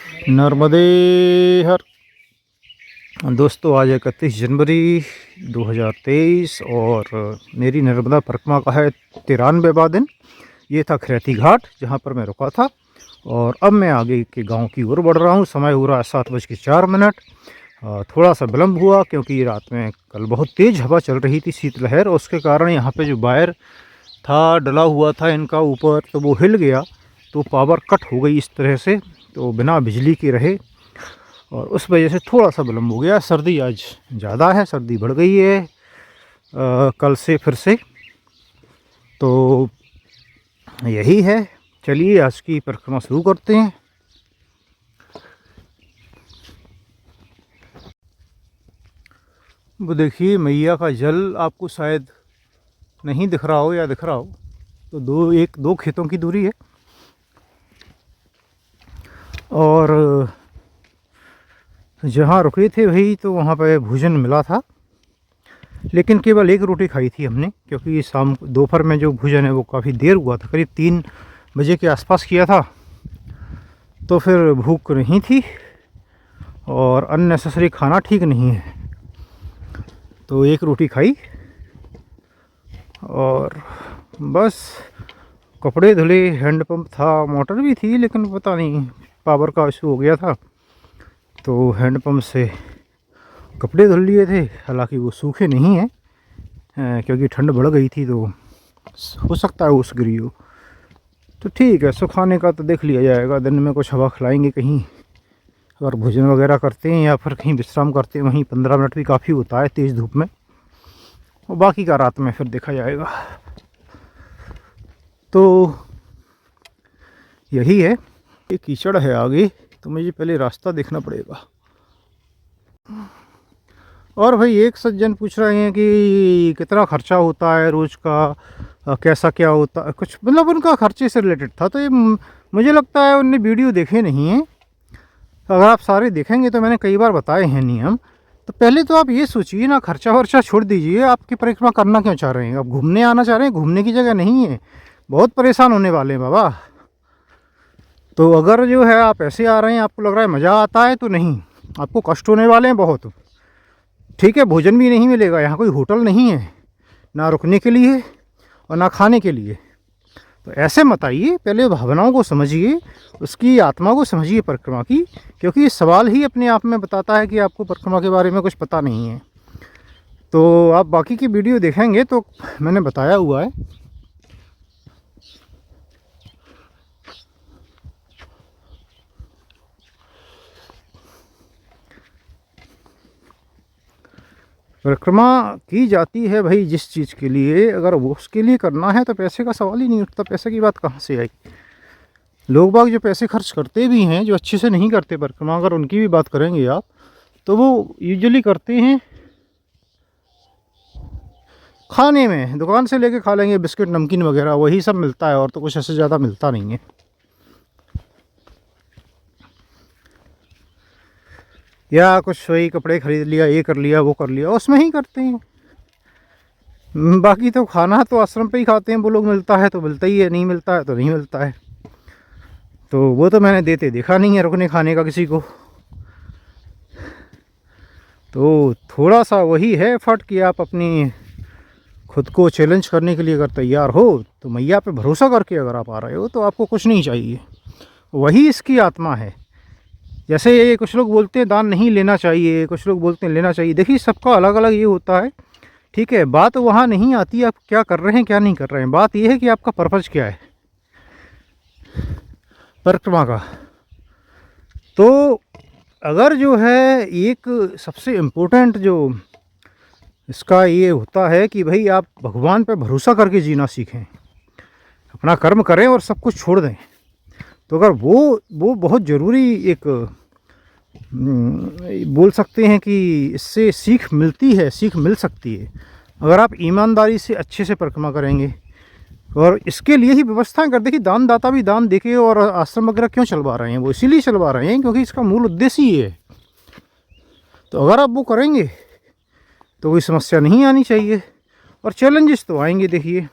नर्मदे हर। दोस्तों, आज 31 जनवरी 2023 और मेरी नर्मदा परिक्रमा का है 93वां दिन। ये था खरेती घाट जहाँ पर मैं रुका था और अब मैं आगे के गांव की ओर बढ़ रहा हूँ। समय हो रहा है 7:04। थोड़ा सा विलम्ब हुआ क्योंकि रात में कल बहुत तेज़ हवा चल रही थी, शीतलहर, और उसके कारण यहाँ पे जो वायर था डला हुआ था इनका ऊपर, तो वो हिल गया, तो पावर कट हो गई इस तरह से, तो बिना बिजली के रहे और उस वजह से थोड़ा सा विलम्ब हो गया। सर्दी आज ज़्यादा है, सर्दी बढ़ गई है कल से फिर से। तो यही है, चलिए आज की परिक्रमा शुरू करते हैं। वो देखिए मैया का जल आपको शायद नहीं दिख रहा हो या दिख रहा हो, तो दो खेतों की दूरी है और जहाँ रुके थे भाई तो वहाँ पे भोजन मिला था, लेकिन केवल एक रोटी खाई थी हमने, क्योंकि शाम दोपहर में जो भोजन है वो काफ़ी देर हुआ था, करीब 3 बजे के आसपास किया था, तो फिर भूख नहीं थी और अननेसेसरी खाना ठीक नहीं है, तो एक रोटी खाई और बस कपड़े धुले। हैंडपम्प था, मोटर भी थी, लेकिन पता नहीं पावर का इशू हो गया था, तो हैंडपम्प से कपड़े धुल लिए थे। हालांकि वो सूखे नहीं हैं क्योंकि ठंड बढ़ गई थी, तो हो सकता है ओस गिरी हो, तो ठीक है, सुखाने का तो देख लिया जाएगा। दिन में कुछ हवा खिलाएंगे, कहीं अगर भोजन वगैरह करते हैं या फिर कहीं विश्राम करते हैं, वहीं 15 मिनट भी काफ़ी होता है तेज़ धूप में, और बाकी का रात में फिर देखा जाएगा। तो यही है, ये कीचड़ है आगे, तो मुझे पहले रास्ता देखना पड़ेगा। और भाई एक सज्जन पूछ रहे हैं कि कितना खर्चा होता है रोज़ का, कैसा क्या होता है, कुछ मतलब उनका खर्चे से रिलेटेड था, तो ये मुझे लगता है उनने वीडियो देखे नहीं हैं। अगर आप सारे देखेंगे तो मैंने कई बार बताए हैं नियम। तो पहले तो आप ये सोचिए ना, खर्चा वर्चा छोड़ दीजिए, आपकी परिक्रमा करना क्यों चाह रहे हैं? आप घूमने आना चाह रहे हैं, घूमने की जगह नहीं है, बहुत परेशान होने वाले हैं बाबा। तो अगर जो है आप ऐसे आ रहे हैं, आपको लग रहा है मज़ा आता है, तो नहीं, आपको कष्ट होने वाले हैं बहुत। ठीक है, भोजन भी नहीं मिलेगा, यहाँ कोई होटल नहीं है ना रुकने के लिए और ना खाने के लिए, तो ऐसे मत आइए। पहले भावनाओं को समझिए, उसकी आत्मा को समझिए परिक्रमा की, क्योंकि ये सवाल ही अपने आप में बताता है कि आपको परिक्रमा के बारे में कुछ पता नहीं है। तो आप बाकी की वीडियो देखेंगे तो मैंने बताया हुआ है। परिक्रमा की जाती है भाई जिस चीज़ के लिए, अगर वो उसके लिए करना है तो पैसे का सवाल ही नहीं उठता। पैसे की बात कहाँ से आई? लोग बाग जो पैसे खर्च करते भी हैं, जो अच्छे से नहीं करते परिक्रमा, अगर उनकी भी बात करेंगे आप, तो वो यूजुअली करते हैं खाने में। दुकान से लेके खा लेंगे बिस्किट नमकीन वगैरह, वही सब मिलता है और तो कुछ ऐसे ज़्यादा मिलता नहीं है। या कुछ वही कपड़े खरीद लिया, ये कर लिया, वो कर लिया, उसमें ही करते हैं। बाकी तो खाना तो आश्रम पे ही खाते हैं वो लोग, मिलता है तो मिलता ही है, नहीं मिलता है तो नहीं मिलता है। तो वो तो मैंने देते देखा नहीं है रुकने खाने का किसी को। तो थोड़ा सा वही है एफर्ट कि आप अपनी खुद को चैलेंज करने के लिए अगर तैयार हो, तो मैया पे भरोसा करके अगर आप आ रहे हो, तो आपको कुछ नहीं चाहिए। वही इसकी आत्मा है। जैसे ये कुछ लोग बोलते हैं दान नहीं लेना चाहिए, कुछ लोग बोलते हैं लेना चाहिए। देखिए सबका अलग अलग ये होता है, ठीक है। बात वहाँ नहीं आती आप क्या कर रहे हैं क्या नहीं कर रहे हैं, बात ये है कि आपका पर्पज़ क्या है परिक्रमा का। तो अगर जो है एक सबसे इम्पोर्टेंट जो इसका ये होता है कि भाई आप भगवान पे भरोसा करके जीना सीखें, अपना कर्म करें और सब कुछ छोड़ दें। तो अगर वो बहुत ज़रूरी एक बोल सकते हैं कि इससे सीख मिलती है, सीख मिल सकती है अगर आप ईमानदारी से अच्छे से परिक्रमा करेंगे। और इसके लिए ही व्यवस्थाएं कर, देखिए दान दाता भी दान देके और आश्रम वगैरह क्यों चलवा रहे हैं, वो इसीलिए चलवा रहे हैं क्योंकि इसका मूल उद्देश्य ही है। तो अगर आप वो करेंगे तो कोई समस्या नहीं आनी चाहिए, और चैलेंजेस तो आएंगे। देखिए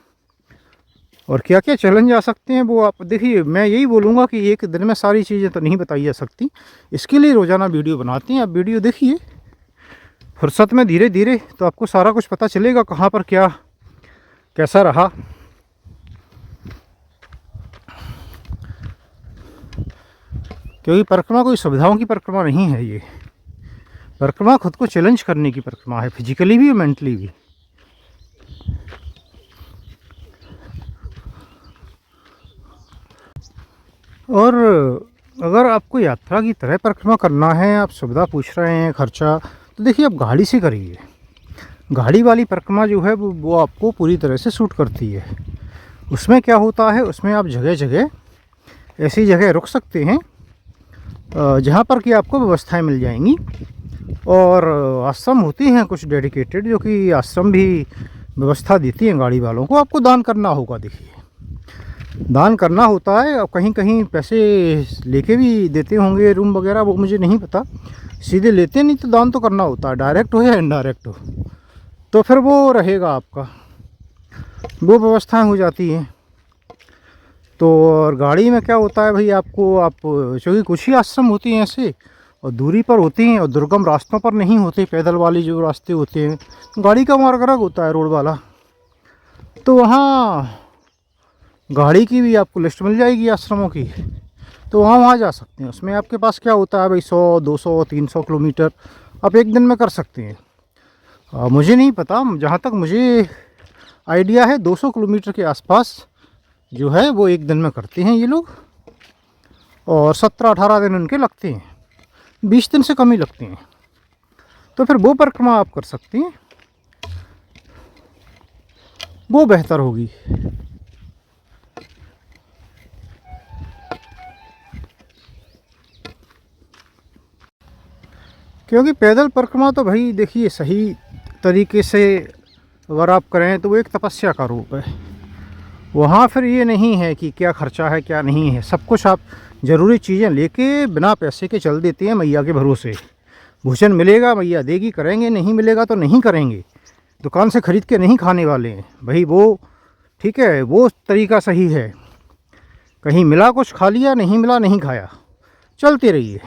और क्या क्या चैलेंज आ सकते हैं वो आप देखिए। मैं यही बोलूँगा कि एक दिन में सारी चीज़ें तो नहीं बताई जा सकती, इसके लिए रोज़ाना वीडियो बनाते हैं। आप वीडियो देखिए फुर्सत में, धीरे धीरे तो आपको सारा कुछ पता चलेगा कहाँ पर क्या कैसा रहा। क्योंकि परिक्रमा कोई सुविधाओं की परिक्रमा नहीं है, ये परिक्रमा खुद को चैलेंज करने की परिक्रमा है, फिजिकली भी और मेंटली भी। और अगर आपको यात्रा की तरह परिक्रमा करना है, आप सुविधा पूछ रहे हैं, खर्चा, तो देखिए आप गाड़ी से करिए। गाड़ी वाली परिक्रमा जो है वो आपको पूरी तरह से सूट करती है। उसमें क्या होता है, उसमें आप जगह जगह ऐसी जगह रुक सकते हैं जहाँ पर कि आपको व्यवस्थाएं मिल जाएंगी। और आश्रम होती हैं कुछ डेडिकेटेड, जो कि आश्रम भी व्यवस्था देती हैं गाड़ी वालों को। आपको दान करना होगा, देखिए दान करना होता है। और कहीं कहीं पैसे लेके भी देते होंगे रूम वगैरह, वो मुझे नहीं पता, सीधे लेते नहीं तो दान तो करना होता है, डायरेक्ट हो या इनडायरेक्ट हो, तो फिर वो रहेगा आपका, वो व्यवस्थाएं हो जाती हैं। तो और गाड़ी में क्या होता है भाई, आपको आप क्योंकि कुछ ही आश्रम होती हैं ऐसे, और दूरी पर होती हैं और दुर्गम रास्तों पर नहीं होते, पैदल वाली जो रास्ते होते हैं, गाड़ी का मार्ग अलग होता है, रोड वाला। तो वहाँ गाड़ी की भी आपको लिस्ट मिल जाएगी आश्रमों की, तो वहाँ जा सकते हैं। उसमें आपके पास क्या होता है भाई, 100, 200, 300 किलोमीटर आप एक दिन में कर सकते हैं। मुझे नहीं पता, जहाँ तक मुझे आइडिया है 200 किलोमीटर के आसपास जो है वो एक दिन में करते हैं ये लोग। और 17-18 दिन उनके लगते हैं, 20 दिन से कम ही लगते हैं। तो फिर वो परिक्रमा आप कर सकते हैं, वो बेहतर होगी। क्योंकि पैदल परिक्रमा तो भाई देखिए सही तरीके से अगर आप करें तो वो एक तपस्या का रूप है। वहाँ फिर ये नहीं है कि क्या खर्चा है क्या नहीं है, सब कुछ आप ज़रूरी चीज़ें लेके बिना पैसे के चल देते हैं मैया के भरोसे। भोजन मिलेगा मैया देगी, करेंगे, नहीं मिलेगा तो नहीं करेंगे, दुकान से ख़रीद के नहीं खाने वाले हैं भाई, वो ठीक है, वो तरीका सही है। कहीं मिला कुछ खा लिया, नहीं मिला नहीं खाया, चलते रहिए।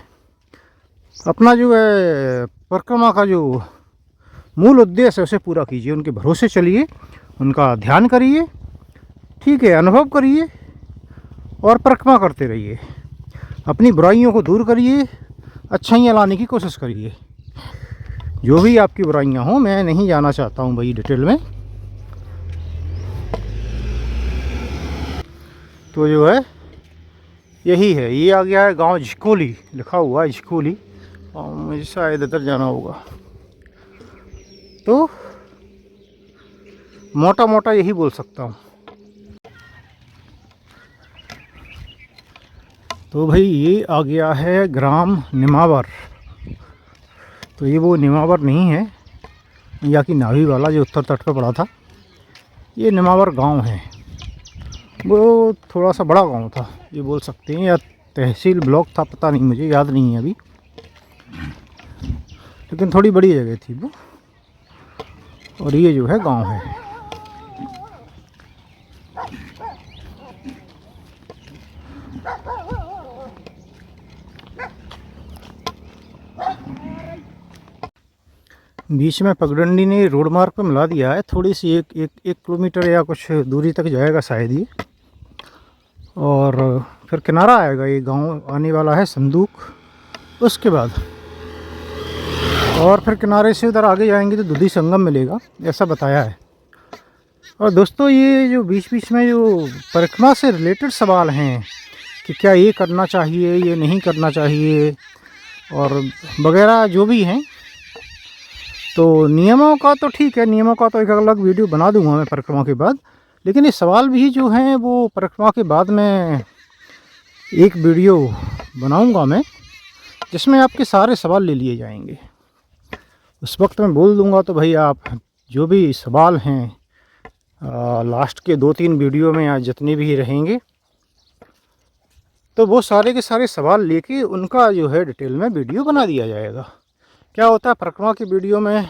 अपना जो है परिक्रमा का जो मूल उद्देश्य है उसे पूरा कीजिए, उनके भरोसे चलिए, उनका ध्यान करिए, ठीक है, अनुभव करिए और परिक्रमा करते रहिए। अपनी बुराइयों को दूर करिए, अच्छाइयाँ लाने की कोशिश करिए। जो भी आपकी बुराइयाँ हों, मैं नहीं जाना चाहता हूँ भाई डिटेल में। तो जो है यही है, ये आ गया है गांव झिकोली, लिखा हुआ है झिकोली, और मुझे शायद इधर जाना होगा। तो मोटा मोटा यही बोल सकता हूँ। तो भाई ये आ गया है ग्राम निमावर। तो ये वो निमावर नहीं है या कि नाभी वाला जो उत्तर तट पर पड़ा था, ये निमावर गांव है। वो थोड़ा सा बड़ा गांव था ये बोल सकते हैं, या तहसील ब्लॉक था, पता नहीं, मुझे याद नहीं है अभी, लेकिन थोड़ी बड़ी जगह थी वो। और ये जो है गांव है। बीच में पगडंडी ने रोड मार्ग पे मिला दिया है, थोड़ी सी एक किलोमीटर या कुछ दूरी तक जाएगा शायद ये, और फिर किनारा आएगा। ये गांव आने वाला है संदूक, उसके बाद और फिर किनारे से उधर आगे जाएंगे तो दुधी संगम मिलेगा, ऐसा बताया है। और दोस्तों ये जो बीच बीच में जो परिक्रमा से रिलेटेड सवाल हैं कि क्या ये करना चाहिए, ये नहीं करना चाहिए, और वगैरह जो भी हैं, तो नियमों का तो ठीक है, नियमों का तो एक अलग वीडियो बना दूंगा मैं परिक्रमा के बाद। लेकिन ये सवाल भी जो हैं वो परिक्रमा के बाद में एक वीडियो बनाऊंगा मैं, जिसमें आपके सारे सवाल ले लिए जाएंगे। उस वक्त मैं बोल दूंगा तो भाई आप जो भी सवाल हैं लास्ट के 2-3 वीडियो में या जितने भी रहेंगे, तो वो सारे के सारे सवाल लेके उनका जो है डिटेल में वीडियो बना दिया जाएगा। क्या होता है परिक्रमा की वीडियो में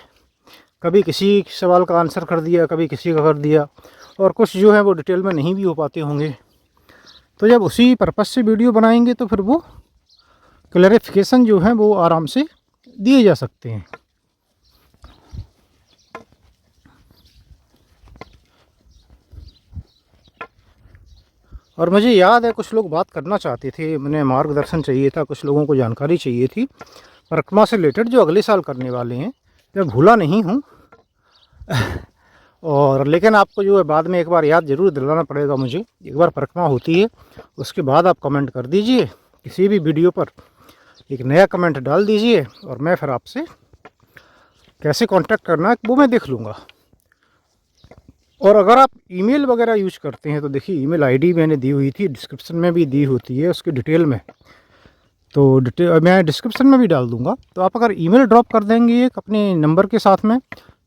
कभी किसी सवाल का आंसर कर दिया, कभी किसी का कर दिया, और कुछ जो है वो डिटेल में नहीं भी हो पाते होंगे। तो जब उसी पर्पज़ से वीडियो बनाएंगे तो फिर वो क्लैरिफिकेशन जो है वो आराम से दिए जा सकते हैं। और मुझे याद है कुछ लोग बात करना चाहते थे, मैंने मार्गदर्शन चाहिए था, कुछ लोगों को जानकारी चाहिए थी परिक्रमा से रिलेटेड जो अगले साल करने वाले हैं। मैं भूला नहीं हूँ और लेकिन आपको जो है बाद में एक बार याद ज़रूर दिलाना पड़ेगा मुझे। एक बार परिक्रमा होती है उसके बाद आप कमेंट कर दीजिए, किसी भी वीडियो पर एक नया कमेंट डाल दीजिए और मैं फिर आपसे कैसे कांटेक्ट करना है वो मैं देख लूँगा। और अगर आप ईमेल वगैरह यूज करते हैं तो देखिए ईमेल आईडी मैंने दी हुई थी, डिस्क्रिप्शन में भी दी होती है उसकी डिटेल में, तो मैं डिस्क्रिप्शन में भी डाल दूँगा। तो आप अगर ईमेल ड्रॉप कर देंगे एक अपने नंबर के साथ में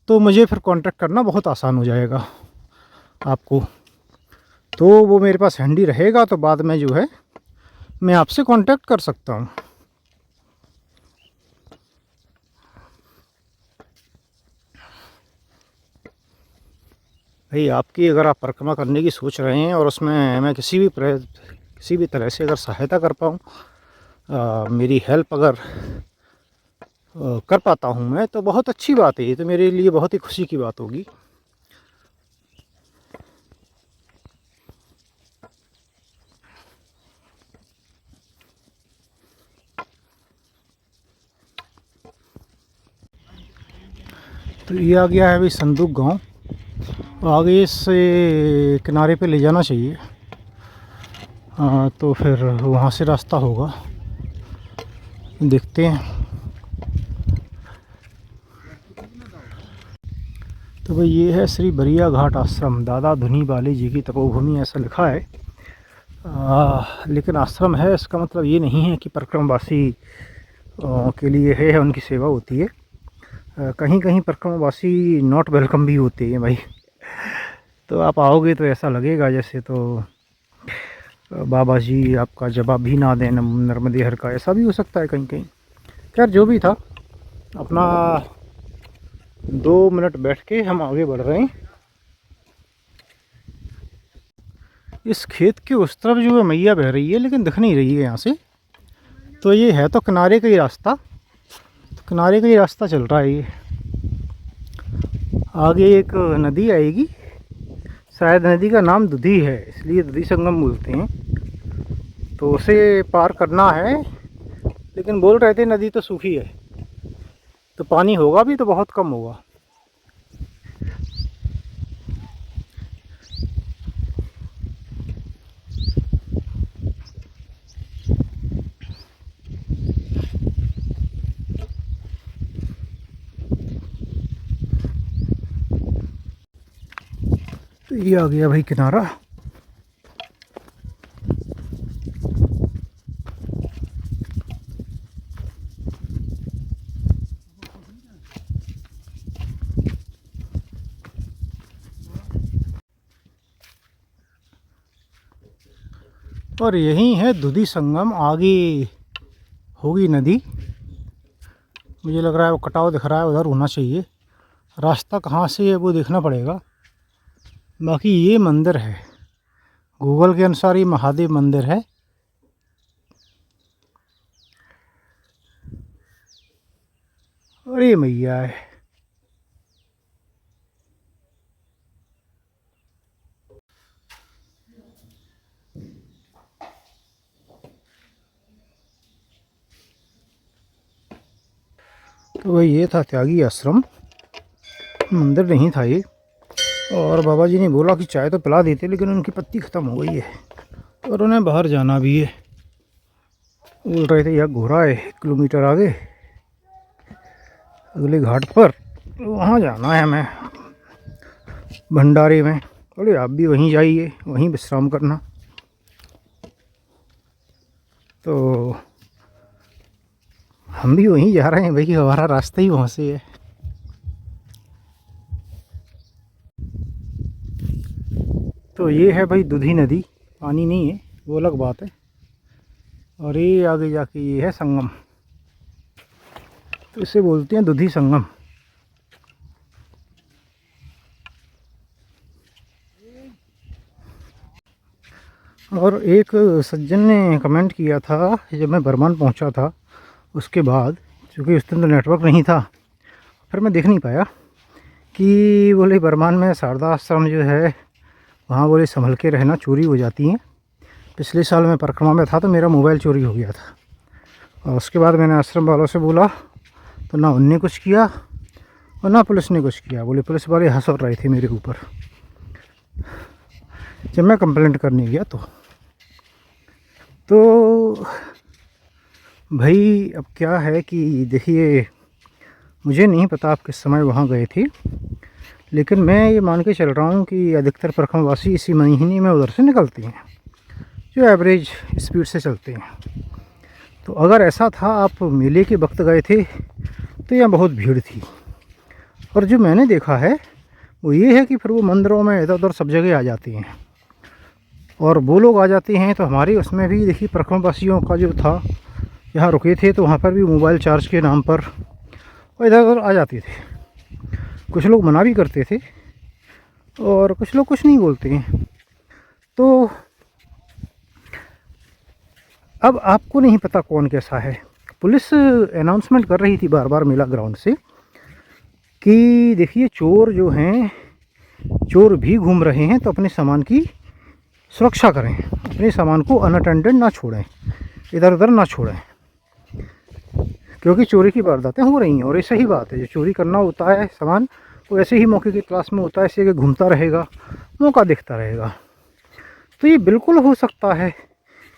तो मुझे फिर कांटेक्ट करना बहुत आसान हो जाएगा आपको। तो वो मेरे पास हैंडी रहेगा तो बाद में जो है मैं आपसे कांटेक्ट कर सकता हूँ। भाई आपकी अगर आप परिक्रमा करने की सोच रहे हैं और उसमें मैं किसी भी तरह से अगर सहायता कर पाऊँ, मेरी हेल्प अगर कर पाता हूँ मैं, तो बहुत अच्छी बात है, ये तो मेरे लिए बहुत ही खुशी की बात होगी। तो ये आ गया है भाई संदूक गांव, आगे से किनारे पे ले जाना चाहिए। तो फिर वहाँ से रास्ता होगा, देखते हैं। तो भाई ये है श्री बरिया घाट आश्रम, दादा धुनी बाली जी की तपोभूमि ऐसा लिखा है। लेकिन आश्रम है इसका मतलब ये नहीं है कि परिक्रमवासी के लिए है, उनकी सेवा होती है। कहीं कहीं परिक्रमवासी नॉट वेलकम भी होते हैं भाई। तो आप आओगे तो ऐसा लगेगा जैसे तो बाबा जी आपका जवाब भी ना दें नर्मदे हर का, ऐसा भी हो सकता है कहीं कहीं। खैर जो भी था, अपना 2 मिनट बैठ के हम आगे बढ़ रहे हैं। इस खेत के उस तरफ जो है मैया बह रही है लेकिन दिख नहीं रही है यहाँ से। तो ये है तो किनारे का ही रास्ता, तो किनारे का ही रास्ता चल रहा है ये। आगे एक नदी आएगी, शायद नदी का नाम दुधी है इसलिए दुधी संगम बोलते हैं। तो उसे पार करना है, लेकिन बोल रहे थे नदी तो सूखी है, तो पानी होगा भी तो बहुत कम होगा। तो ये आ गया भाई किनारा। और यही है दुधी संगम, आगे होगी नदी। मुझे लग रहा है वो कटाव दिख रहा है, उधर होना चाहिए। रास्ता कहाँ से है वो देखना पड़ेगा। बाकी ये मंदिर है, गूगल के अनुसार ये महादेव मंदिर है। और ये मैया है। तो भाई ये था त्यागी आश्रम, मंदिर नहीं था ये। और बाबा जी ने बोला कि चाय तो पिला देते, लेकिन उनकी पत्ती ख़त्म हो गई है और उन्हें बाहर जाना भी है। बोल रहे थे यह घोड़ा है 1 किलोमीटर आगे अगले घाट पर, वहाँ जाना है हमें भंडारे में। बोले आप भी वहीं जाइए, वहीं विश्राम करना। तो हम भी वहीं जा रहे हैं भाई, हमारा रास्ता ही वहाँ से है। तो ये है भाई दुधी नदी, पानी नहीं है वो अलग बात है। और ये आगे जाके ये है संगम, तो इसे बोलते हैं दुधी संगम। और एक सज्जन ने कमेंट किया था जब मैं बर्मान पहुंचा था उसके बाद, क्योंकि उस दिन तो नेटवर्क नहीं था, फिर मैं देख नहीं पाया, कि बोले बर्मान में शारदा आश्रम जो है वहाँ बोले संभल के रहना, चोरी हो जाती हैं। पिछले साल मैं परिक्रमा में था तो मेरा मोबाइल चोरी हो गया था, और उसके बाद मैंने आश्रम वालों से बोला तो ना उनने कुछ किया और ना पुलिस ने कुछ किया। बोले पुलिस वाले हंस रहे थे मेरे ऊपर जब मैं कंप्लेंट करने गया तो भाई अब क्या है कि देखिए, मुझे नहीं पता आप किस समय वहाँ गए थे, लेकिन मैं ये मान के चल रहा हूँ कि अधिकतर परिक्रमावासी इसी महीने में उधर से निकलते हैं, जो एवरेज स्पीड से चलते हैं। तो अगर ऐसा था आप मेले के वक्त गए थे तो यहाँ बहुत भीड़ थी, और जो मैंने देखा है वो ये है कि फिर वो मंदिरों में इधर उधर सब जगह आ जाते हैं, और वो लोग आ जाते हैं तो हमारे उसमें भी देखिए परिक्रमावासियों का जो था, जहाँ रुके थे तो वहाँ पर भी मोबाइल चार्ज के नाम पर और इधर उधर आ जाते थे। कुछ लोग मना भी करते थे और कुछ लोग कुछ नहीं बोलते हैं। तो अब आपको नहीं पता कौन कैसा है। पुलिस अनाउंसमेंट कर रही थी बार बार मेला ग्राउंड से कि देखिए चोर जो हैं, चोर भी घूम रहे हैं तो अपने सामान की सुरक्षा करें, अपने सामान को अनअटेंडेड ना छोड़ें, इधर उधर ना छोड़ें, क्योंकि चोरी की वारदातें हो रही हैं। और ये सही बात है, जो चोरी करना होता है सामान वो ऐसे ही मौके की तलाश में होता है, ऐसे कि घूमता रहेगा, मौका देखता रहेगा। तो ये बिल्कुल हो सकता है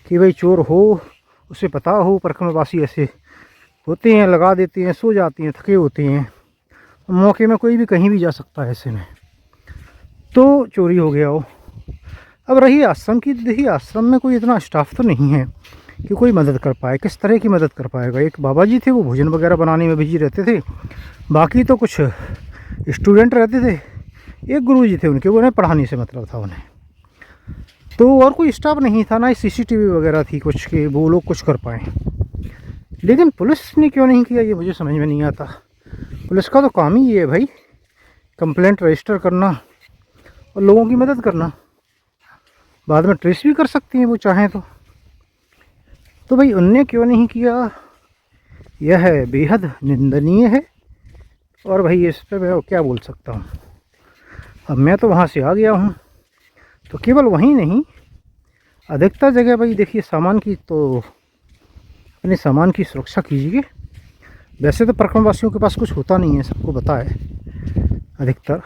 कि भाई चोर हो, उसे पता हो परिक्रमावासी ऐसे होते हैं, लगा देते हैं, सो जाते हैं, थके होते हैं, मौके में कोई भी कहीं भी जा सकता है ऐसे में, तो चोरी हो गया हो। अब रही आश्रम की, देखिए आश्रम में कोई इतना स्टाफ तो नहीं है कि कोई मदद कर पाए। किस तरह की मदद कर पाएगा? एक बाबा जी थे, वो भोजन वगैरह बनाने में बिजी रहते थे, बाकी तो कुछ स्टूडेंट रहते थे, एक गुरु जी थे उनके, उन्हें पढ़ाने से मतलब था उन्हें, तो और कोई स्टाफ नहीं था, ना ही सीसीटीवी वगैरह थी कुछ के वो लोग कुछ कर पाएँ। लेकिन पुलिस ने क्यों नहीं किया ये मुझे समझ में नहीं आता। पुलिस का तो काम ही ये है भाई, कंप्लेंट रजिस्टर करना और लोगों की मदद करना, बाद में ट्रेस भी कर सकती हैं वो चाहें तो भाई उनने क्यों नहीं किया, यह बेहद निंदनीय है। और भाई इस पर मैं क्या बोल सकता हूँ। अब मैं तो वहाँ से आ गया हूँ, तो केवल वहीं नहीं, अधिकतर जगह भाई देखिए सामान की, तो अपने सामान की सुरक्षा कीजिए। वैसे तो परिक्रमावासियों के पास कुछ होता नहीं है, सबको पता है अधिकतर,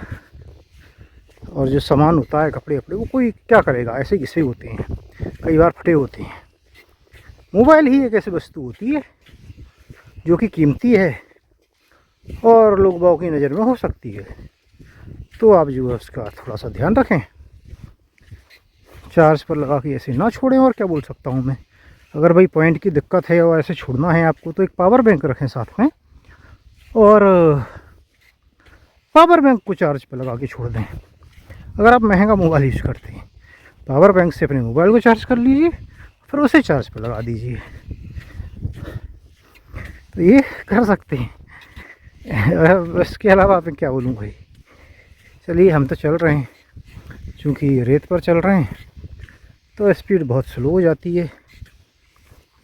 और जो सामान होता है कपड़े वपड़े वो कोई क्या करेगा, ऐसे घिसे होते हैं, कई बार फटे होते हैं। मोबाइल ही एक ऐसी वस्तु होती है जो कि कीमती है और लोग बागों की नज़र में हो सकती है, तो आप जो है उसका थोड़ा सा ध्यान रखें, चार्ज पर लगा के ऐसे ना छोड़ें। और क्या बोल सकता हूँ मैं। अगर भाई पॉइंट की दिक्कत है और ऐसे छोड़ना है आपको तो एक पावर बैंक रखें साथ में, और पावर बैंक को चार्ज पर लगा के छोड़ दें। अगर आप महंगा मोबाइल यूज़ करते हैं, पावर बैंक से अपने मोबाइल को चार्ज कर लीजिए, फिर उसे चार्ज पर लगा दीजिए, तो ये कर सकते हैं। इसके अलावा मैं क्या बोलूँ भाई। चलिए हम तो चल रहे हैं, चूँकि रेत पर चल रहे हैं तो स्पीड बहुत स्लो हो जाती है,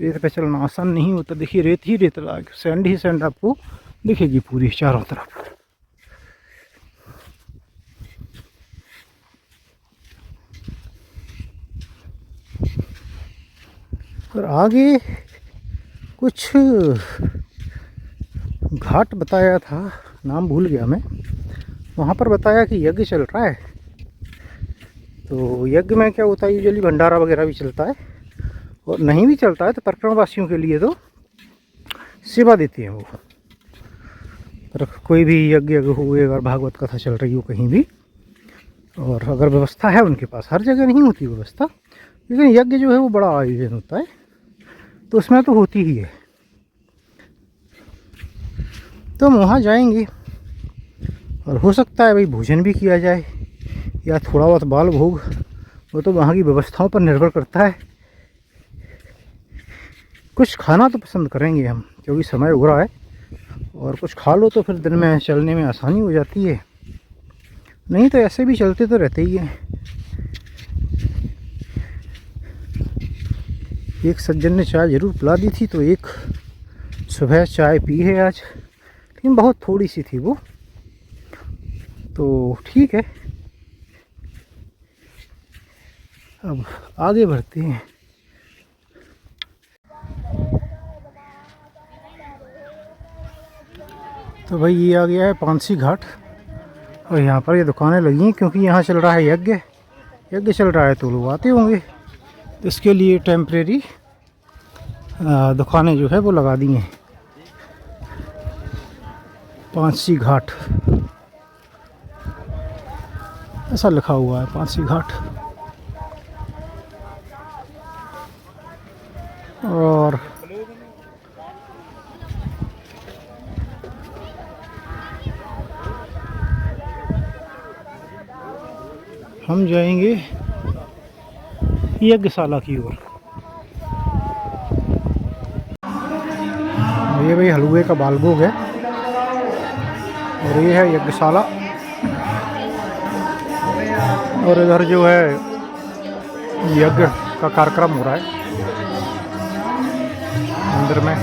रेत पे चलना आसान नहीं होता। देखिए रेत ही रेत, सैंड ही सैंड आपको दिखेगी पूरी चारों तरफ। और आगे कुछ घाट बताया था, नाम भूल गया मैं, वहाँ पर बताया कि यज्ञ चल रहा है। तो यज्ञ में क्या होता है, यूजुअली भंडारा वगैरह भी चलता है, और नहीं भी चलता है तो परिक्रमावासियों के लिए तो सेवा देते हैं वो। पर कोई भी यज्ञ हो, अगर भागवत कथा चल रही हो कहीं भी, और अगर व्यवस्था है उनके पास, हर जगह नहीं होती व्यवस्था, लेकिन यज्ञ जो है वो बड़ा आयोजन होता है, तो उसमें तो होती ही है। तो हम वहाँ जाएंगे और हो सकता है भाई भोजन भी किया जाए या थोड़ा बहुत बाल भोग, वो तो वहाँ की व्यवस्थाओं पर निर्भर करता है। कुछ खाना तो पसंद करेंगे हम, क्योंकि समय हो रहा है, और कुछ खा लो तो फिर दिन में चलने में आसानी हो जाती है, नहीं तो ऐसे भी चलते तो रहते ही हैं। एक सज्जन ने चाय ज़रूर पिला दी थी, तो एक सुबह चाय पी है आज, लेकिन बहुत थोड़ी सी थी वो, तो ठीक है। अब आगे बढ़ते हैं। तो भाई ये आ गया है पानसी घाट, और यहाँ पर ये दुकानें लगी हैं क्योंकि यहाँ चल रहा है यज्ञ चल रहा है, तो लोग आते होंगे, तो इसके लिए टेम्परेरी दुकानें जो है वो लगा दी हैं। पानसी घाट ऐसा लिखा हुआ है, पानसी घाट। और हम जाएंगे यज्ञशाला की ओर। ये भाई हलवे का बालभोग है, और ये है यज्ञशाला, और इधर जो है यज्ञ का कार्यक्रम हो रहा है मंदिर में।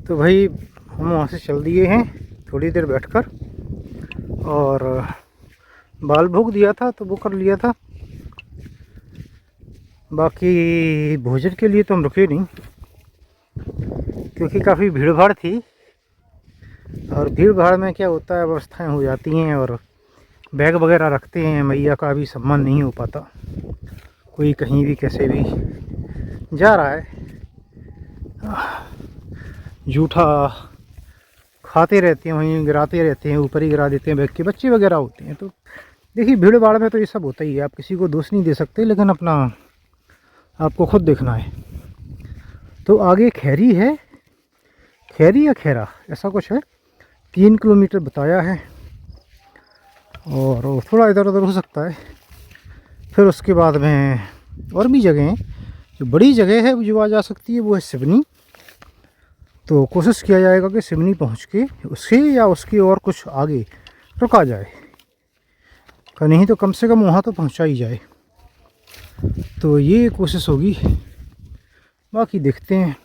तो भाई हम वहाँ से चल दिए हैं थोड़ी देर बैठकर, और बाल भोग दिया था तो वो कर लिया था। बाकी भोजन के लिए तो हम रुके नहीं, क्योंकि काफ़ी भीड़ भाड़ थी, और भीड़ भाड़ में क्या होता है, अवस्थाएं हो जाती हैं, और बैग वगैरह रखते हैं, मैया का भी सम्मान नहीं हो पाता। कोई कहीं भी कैसे भी जा रहा है, जूठा खाते रहते हैं, वहीं गिराते रहते हैं, ऊपर ही गिरा देते हैं बैग के, बच्चे वगैरह होते हैं। तो देखिए भीड़ भाड़ में तो ये सब होता ही है, आप किसी को दोष नहीं दे सकते, लेकिन अपना आपको खुद देखना है। तो आगे खैरी है, खैरी या खैरा ऐसा कुछ है, 3 किलोमीटर बताया है, और थोड़ा इधर उधर हो सकता है। फिर उसके बाद में और भी जगह हैं, जो बड़ी जगह है जो आ जा सकती है वो है सिवनी। तो कोशिश किया जाएगा कि सिवनी पहुंच के उसके या उसकी और कुछ आगे रुका जाए, नहीं तो कम से कम वहाँ तो पहुंचा ही जाए। तो ये कोशिश होगी, बाकी देखते हैं।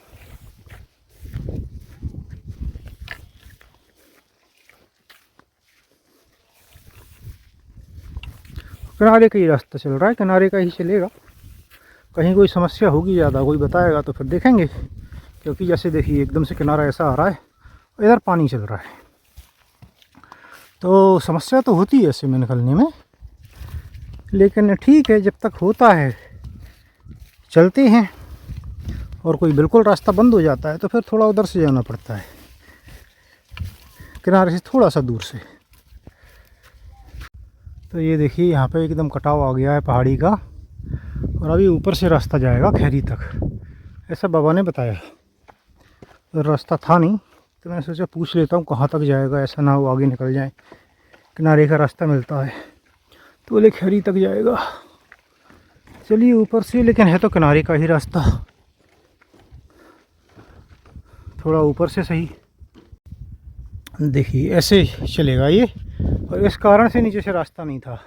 किनारे का ही रास्ता चल रहा है, किनारे का ही चलेगा, कहीं कोई समस्या होगी ज़्यादा, कोई बताएगा तो फिर देखेंगे। क्योंकि जैसे देखिए एकदम से किनारा ऐसा आ रहा है, इधर पानी चल रहा है, तो समस्या तो होती है ऐसे में निकलने में, लेकिन ठीक है, जब तक होता है चलते हैं। और कोई बिल्कुल रास्ता बंद हो जाता है तो फिर थोड़ा उधर से जाना पड़ता है, किनारे से थोड़ा सा दूर से। तो ये देखिए यहाँ पे एकदम कटाव आ गया है पहाड़ी का, और अभी ऊपर से रास्ता जाएगा खैरी तक, ऐसा बाबा ने बताया। तो रास्ता था नहीं, तो मैंने सोचा पूछ लेता हूँ कहाँ तक जाएगा, ऐसा ना हो आगे निकल जाए। किनारे का रास्ता मिलता है तो बोले खैरी तक जाएगा। चलिए ऊपर से, लेकिन है तो किनारे का ही रास्ता, थोड़ा ऊपर से सही। देखिए ऐसे चलेगा ये, और इस कारण से नीचे से रास्ता नहीं था,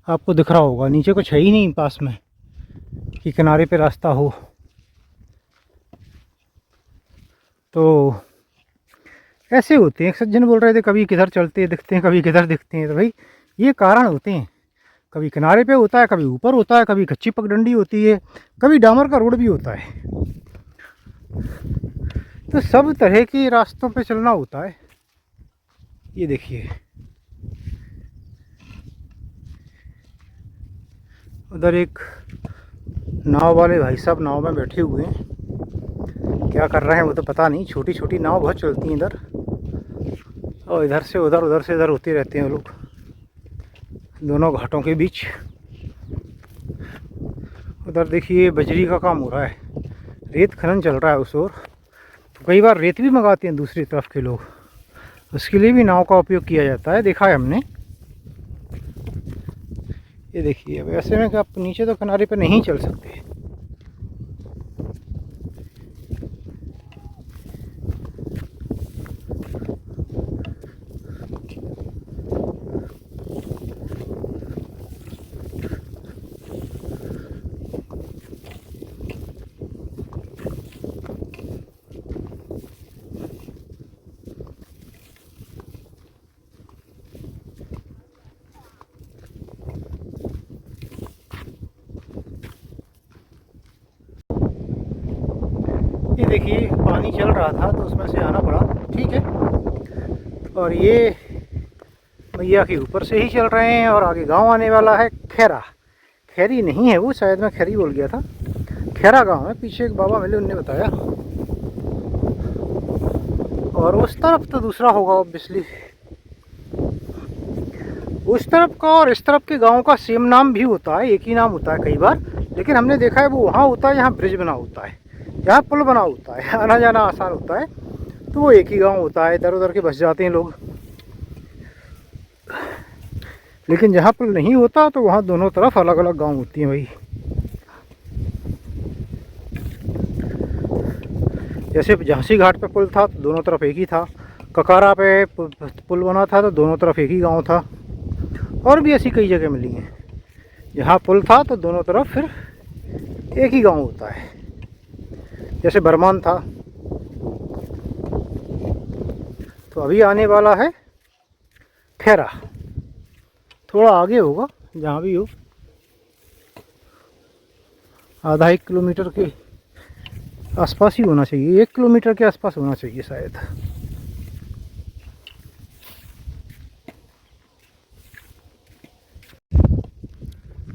आपको दिख रहा होगा नीचे कुछ है ही नहीं पास में कि किनारे पे रास्ता हो। तो ऐसे होते हैं, एक सज्जन बोल रहे थे कभी किधर चलते दिखते हैं, कभी किधर दिखते हैं। तो भाई ये कारण होते हैं, कभी किनारे पे होता है, कभी ऊपर होता है, कभी कच्ची पगडंडी होती है, कभी डामर का रोड भी होता है। तो सब तरह के रास्तों पे चलना होता है। ये देखिए उधर एक नाव वाले भाई साहब नाव में बैठे हुए हैं, क्या कर रहे हैं वो तो पता नहीं। छोटी छोटी नाव बहुत चलती हैं इधर, और इधर से उधर, उधर से इधर होते रहते हैं लोग दोनों घाटों के बीच। उधर देखिए बजरी का काम हो रहा है। रेत खनन चल रहा है उस ओर। तो कई बार रेत भी मंगाते हैं दूसरी तरफ के लोग, उसके लिए भी नाव का उपयोग किया जाता है, देखा है हमने। ये देखिए, अब ऐसे में कि आप नीचे तो किनारे पे नहीं चल सकते। ये देखिए, पानी चल रहा था तो उसमें से आना पड़ा, ठीक है। और ये मैया के ऊपर से ही चल रहे हैं और आगे गांव आने वाला है। खैरा, खैरी नहीं है वो, शायद मैं खैरी बोल गया था। खैरा गांव है, पीछे एक बाबा मिले, उनने बताया। और उस तरफ तो दूसरा होगा ऑब्वियसली, उस तरफ का और इस तरफ के गांव का सेम नाम भी होता है, एक ही नाम होता है कई बार। लेकिन हमने देखा है वो वहाँ होता है जहाँ ब्रिज बना होता है, जहाँ पुल बना होता है, आना जाना आसान होता है, तो वो एक ही गांव होता है। इधर उधर के बस जाते हैं लोग। लेकिन जहाँ पुल नहीं होता तो वहाँ दोनों तरफ अलग अलग गांव होती हैं भाई। जैसे झांसी घाट पे पुल था तो दोनों तरफ एक ही था, ककारा पे पुल बना था तो दोनों तरफ एक ही गांव था। और भी ऐसी कई जगह मिली हैं जहाँ पुल था तो दोनों तरफ फिर एक ही गांव होता है। जैसे बरमान था। तो अभी आने वाला है खैरा, थोड़ा आगे होगा, जहाँ भी हो, आधा 1 किलोमीटर के आसपास ही होना चाहिए, 1 किलोमीटर के आसपास होना चाहिए शायद।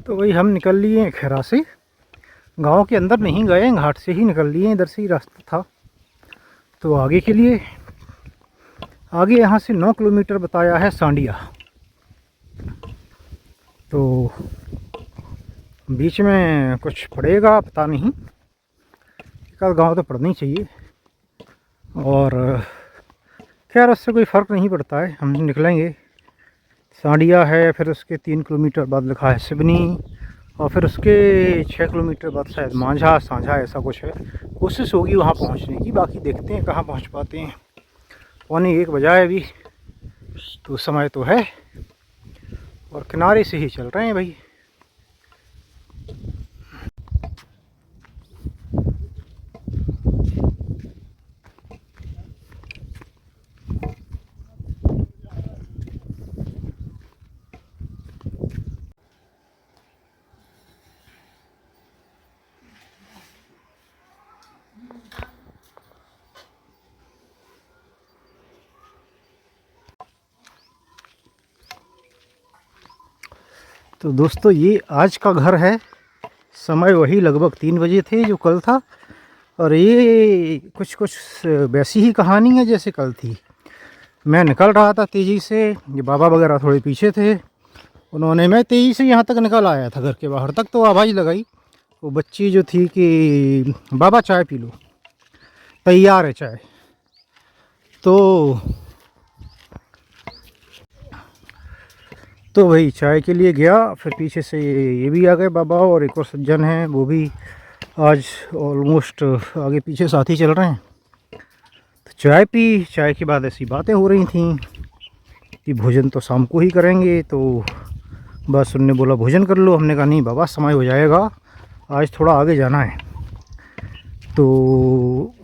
तो वही हम निकल लिए हैं खैरा से, गांव के अंदर नहीं गए, घाट से ही निकल लिए, इधर से ही रास्ता था। तो आगे के लिए, आगे यहाँ से 9 किलोमीटर बताया है सांडिया। तो बीच में कुछ पड़ेगा पता नहीं, एक आध गाँव तो पड़ना ही चाहिए। और खैर उससे कोई फ़र्क नहीं पड़ता है, हम निकलेंगे। सांडिया है, फिर उसके 3 किलोमीटर बाद लिखा है सिवनी, और फिर उसके 6 किलोमीटर बाद शायद मांझा सांझा ऐसा कुछ है। कोशिश होगी वहाँ पहुँचने की, बाकी देखते हैं कहाँ पहुँच पाते हैं। 1:15 बजा है अभी, तो समय तो है, और किनारे से ही चल रहे हैं भाई। तो दोस्तों, ये आज का घर है। समय वही लगभग 3 बजे थे जो कल था, और ये कुछ कुछ वैसी ही कहानी है जैसे कल थी। मैं निकल रहा था तेज़ी से, ये बाबा वगैरह थोड़े पीछे थे, उन्होंने, मैं तेज़ी से यहाँ तक निकल आया था घर के बाहर तक, तो आवाज़ लगाई वो बच्ची जो थी कि बाबा चाय पी लो, तैयार है चाय। तो वही चाय के लिए गया, फिर पीछे से ये भी आ गए बाबा, और एक और सज्जन हैं, वो भी आज ऑलमोस्ट आगे पीछे साथ ही चल रहे हैं। तो चाय पी, चाय के बाद ऐसी बातें हो रही थी कि भोजन तो शाम को ही करेंगे। तो बस उनने बोला भोजन कर लो, हमने कहा नहीं बाबा समय हो जाएगा, आज थोड़ा आगे जाना है। तो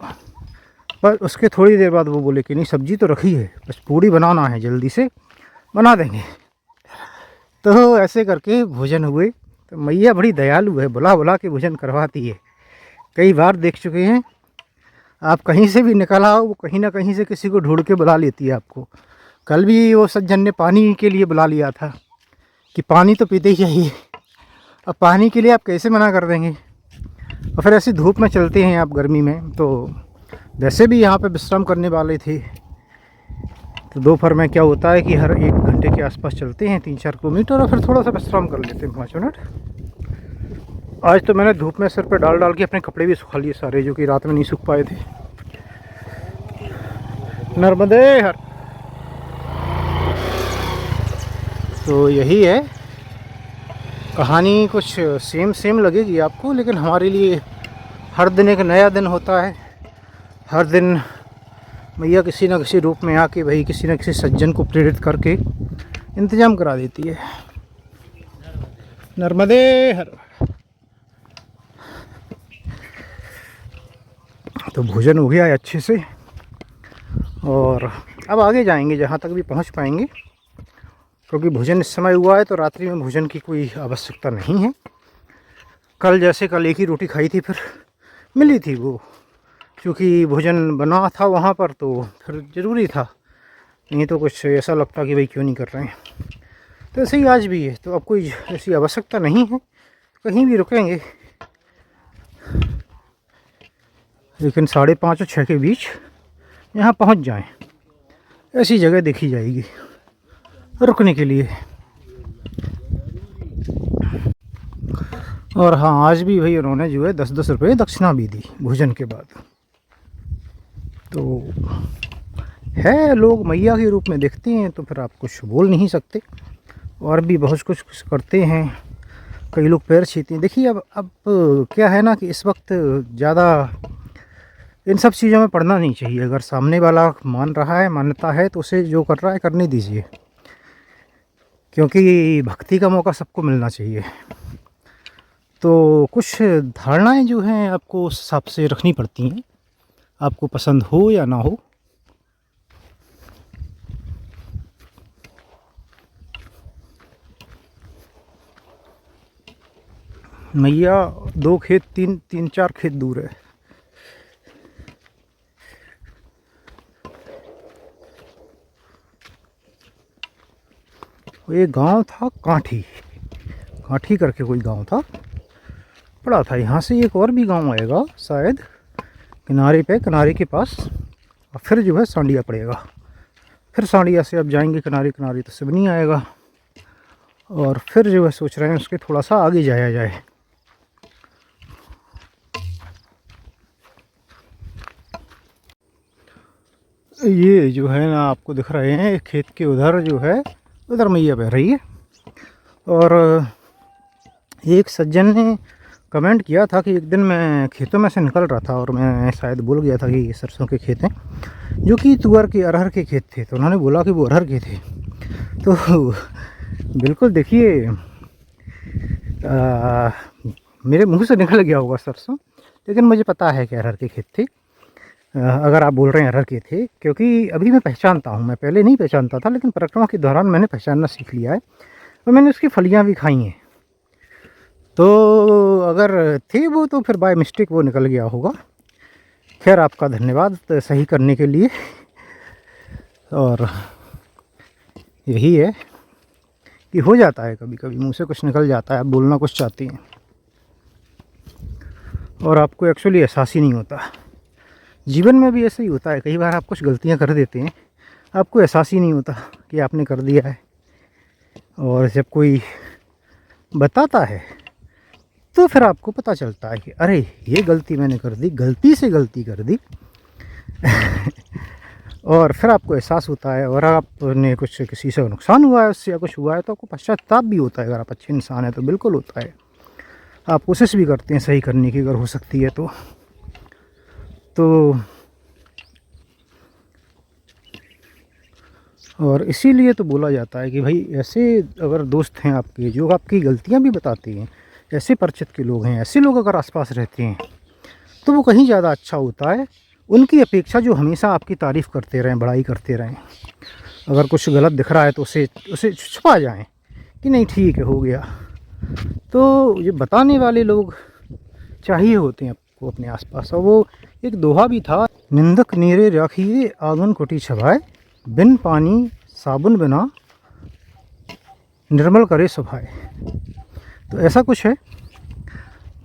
बस उसके थोड़ी देर बाद वो बोले कि नहीं सब्जी तो रखी है, बस पूड़ी बनाना है, जल्दी से बना देंगे। तो ऐसे करके भोजन हुए। तो मैया बड़ी दयालु है, बुला बुला के भोजन करवाती है। कई बार देख चुके हैं, आप कहीं से भी निकल आओ, वो कहीं ना कहीं से किसी को ढूंढ के बुला लेती है आपको। कल भी वो सज्जन ने पानी के लिए बुला लिया था कि पानी तो पीते ही चाहिए। अब पानी के लिए आप कैसे मना कर देंगे। और फिर ऐसी धूप में चलते हैं आप गर्मी में, तो वैसे भी यहाँ पे विश्राम करने वाले थे। तो दोपहर में क्या होता है कि हर 1 घंटे के आसपास चलते हैं 3-4 किलोमीटर, और फिर थोड़ा सा विश्राम कर लेते हैं 5 मिनट। आज तो मैंने धूप में सिर पे डाल डाल के अपने कपड़े भी सुखा लिए सारे, जो कि रात में नहीं सूख पाए थे। नर्मदे हर। तो यही है कहानी, कुछ सेम सेम लगेगी आपको, लेकिन हमारे लिए हर दिन एक नया दिन होता है। हर दिन मैया किसी न किसी रूप में आके भाई किसी न किसी सज्जन को प्रेरित करके इंतज़ाम करा देती है। नर्मदे हर। तो भोजन हो गया है अच्छे से, और अब आगे जाएंगे जहाँ तक भी पहुँच पाएंगे, क्योंकि भोजन इस समय हुआ है तो रात्रि में भोजन की कोई आवश्यकता नहीं है। कल जैसे कल एक ही रोटी खाई थी, फिर मिली थी वो, क्योंकि भोजन बना था वहाँ पर तो फिर ज़रूरी था, नहीं तो कुछ ऐसा लगता कि भाई क्यों नहीं कर रहे हैं। तो ऐसे ही आज भी है, तो अब कोई ऐसी आवश्यकता नहीं है, कहीं भी रुकेंगे, लेकिन 5:30 और 6 के बीच यहाँ पहुँच जाएं, ऐसी जगह देखी जाएगी रुकने के लिए। और हाँ, आज भी भाई उन्होंने जो है 10-10 रुपये दक्षिणा भी दी भोजन के बाद। तो है, लोग मैया के रूप में देखते हैं तो फिर आप कुछ बोल नहीं सकते, और भी बहुत कुछ करते हैं। कई लोग पैर छीते हैं। देखिए अब क्या है ना कि इस वक्त ज़्यादा इन सब चीज़ों में पड़ना नहीं चाहिए। अगर सामने वाला मान रहा है, मान्यता है, तो उसे जो कर रहा है करने दीजिए, क्योंकि भक्ति का मौका सबको मिलना चाहिए। तो कुछ धारणाएं जो हैं आपको उस हिसाब से रखनी पड़ती हैं, आपको पसंद हो या ना हो। मैया 2 खेत 3-4 खेत दूर है। ये गांव था काठी, काठी करके कोई गांव था, पड़ा था। यहाँ से एक और भी गांव आएगा शायद, किनारे पे, किनारे के पास, और फिर जो है सांडिया पड़ेगा। फिर सांडिया से अब जाएंगे किनारे किनारे तो सिवनी आएगा, और फिर जो है सोच रहे हैं उसके थोड़ा सा आगे जाया जाए। ये जो है ना आपको दिख रहे हैं खेत के उधर जो है, उधर मैया बह रही है। और एक सज्जन ने कमेंट किया था कि एक दिन मैं खेतों में से निकल रहा था और मैं शायद भूल गया था कि ये सरसों के खेत हैं, जो कि तुअर के अरहर के खेत थे। तो उन्होंने बोला कि वो अरहर के थे। तो बिल्कुल देखिए, मेरे मुंह से निकल गया होगा सरसों, लेकिन मुझे पता है कि अरहर के खेत थे। अगर आप बोल रहे हैं अरहर के थे, क्योंकि अभी मैं पहचानता हूँ। मैं पहले नहीं पहचानता था, लेकिन परिक्रमा के दौरान मैंने पहचानना सीख लिया है, और मैंने उसकी फलियाँ भी खाई हैं। तो अगर थे वो, तो फिर बाय मिस्टेक वो निकल गया होगा। खैर, आपका धन्यवाद सही करने के लिए। और यही है कि हो जाता है, कभी कभी मुंह से कुछ निकल जाता है, आप बोलना कुछ चाहती हैं और आपको एक्चुअली एहसास ही नहीं होता। जीवन में भी ऐसा ही होता है, कई बार आप कुछ गलतियां कर देते हैं, आपको एहसास ही नहीं होता कि आपने कर दिया है, और जब कोई बताता है तो फिर आपको पता चलता है कि अरे ये गलती मैंने कर दी, गलती से गलती कर दी। और फिर आपको एहसास होता है, और आपने कुछ किसी से नुकसान हुआ है उससे या कुछ हुआ है तो आपको पश्चाताप भी होता है। अगर आप अच्छे इंसान हैं तो बिल्कुल होता है। आप कोशिश भी करते हैं सही करने की, अगर हो सकती है तो और इसीलिए तो बोला जाता है कि भाई ऐसे अगर दोस्त हैं आपके जो आपकी गलतियां भी बताते हैं, ऐसे परिचित के लोग हैं, ऐसे लोग अगर आसपास रहते हैं तो वो कहीं ज़्यादा अच्छा होता है उनकी अपेक्षा जो हमेशा आपकी तारीफ़ करते रहें, बड़ाई करते रहें। अगर कुछ गलत दिख रहा है तो उसे छुपा जाएं कि नहीं ठीक है, हो गया। तो ये बताने वाले लोग चाहिए होते हैं आपको अपने आसपास। और वो एक दोहा भी था, निंदक नीरे राखिए आंगन कोठी छभाए, बिन पानी साबुन बिना निर्मल करे सुभाए। तो ऐसा कुछ है,